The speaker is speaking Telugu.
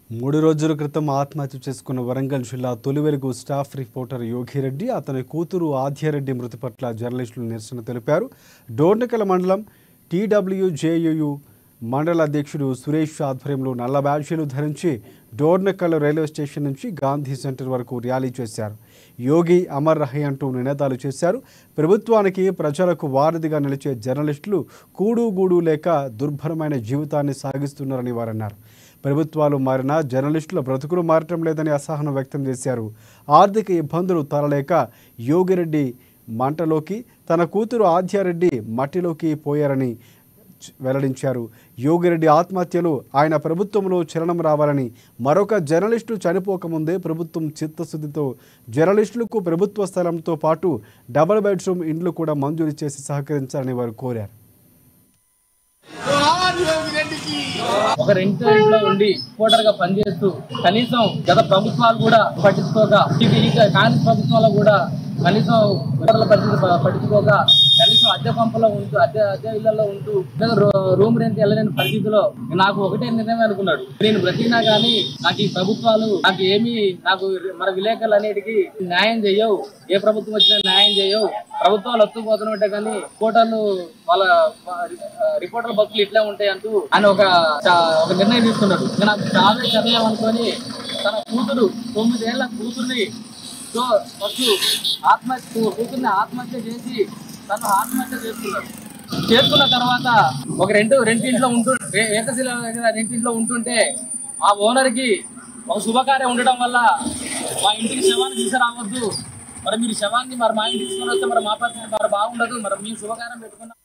3 రోజుల క్రితం ఆత్మహత్య చేసుకున్న వరంగల్ జిల్లా తొలివెలుగు స్టాఫ్ రిపోర్టర్ యోగిరెడ్డి అతని కూతురు ఆద్యారెడ్డి మృతి పట్ల జర్నలిస్టులు నిరసన తెలిపారు. డోర్నకల్ మండలం టీడబ్ల్యూజేయు మండల అధ్యక్షుడు సురేష్ ఆధ్వర్యంలో నల్ల బ్యాడ్జీలు ధరించి డోర్నకల్ రైల్వే స్టేషన్ నుంచి గాంధీ సెంటర్ వరకు ర్యాలీ చేశారు. యోగి అమర్ రహే అంటూ నినాదాలు చేశారు. ప్రభుత్వానికి ప్రజలకు వారధిగా నిలిచే జర్నలిస్టులు కూడుగూడు లేక దుర్భరమైన జీవితాన్ని సాగిస్తున్నారని వారన్నారు. ప్రభుత్వాలు మారినా జర్నలిస్టుల బ్రతుకులు మారటం లేదని అసహనం వ్యక్తం చేశారు. ఆర్థిక ఇబ్బందులు తరలేక యోగిరెడ్డి మంటలోకి, తన కూతురు ఆద్యారెడ్డి మట్టిలోకి పోయారని వెల్లడించారు. యోగిరెడ్డి ఆత్మహత్యలు ఆయన ప్రభుత్వంలో చలనం రావాలని, మరొక జర్నలిస్టు చనిపోకముందే ప్రభుత్వం చిత్తశుద్ధితో జర్నలిస్టులకు ప్రభుత్వ స్థలంతో పాటు డబుల్ బెడ్రూమ్ ఇండ్లు కూడా మంజూరు చేసి సహకరించాలని వారు కోరారు. ఒక ఇంట్లో ఉండి రిపోర్టర్ గా పనిచేస్తూ కనీసం గత ప్రభుత్వాలు కూడా పట్టించుకోక, కాంగ్రెస్ ప్రభుత్వాలు కూడా కనీసం పట్టించుకోక, కనీసం అద్దె పంపలో ఉంటూ అద్దె ఇళ్లలో ఉంటూ రూమ్ రెంట్ వెళ్ళలేని పరిస్థితిలో నాకు ఒకటే నిర్ణయం అనుకున్నాడు. నేను బ్రతికినా గానీ నాకు ఈ ప్రభుత్వాలు నాకు మన విలేకరులు అనేటికి న్యాయం చేయవు, ఏ ప్రభుత్వం వచ్చినా న్యాయం చేయవు, ప్రభుత్వాలు వస్తుపోతున్నట్టే కానీ రిపోర్టర్ల బతుకులు ఇట్లా ఉంటాయి అంటూ ఆయన ఒక నిర్ణయం తీసుకున్నాడు. నాకు చాలా చర్యం అనుకొని తన కూతురు 9 ఏళ్ల కూతుర్ని కూతుర్ని ఆత్మహత్య చేసి తను ఆత్మహత్య చేసుకున్న తర్వాత ఒక రెండింట్లో రెండింట్లో ఉంటుంటే ఆ ఓనర్ కి ఒక శుభకార్యం ఉండడం వల్ల మా ఇంటికి శవాన్ని తీసుకురావద్దు, మరి మీరు శవాన్ని మరి మా ఇంటికి తీసుకొని వస్తే మరి మా పరిస్థితి మరి బాగుండదు, మరి మేము శుభకార్యం పెట్టుకున్నాం.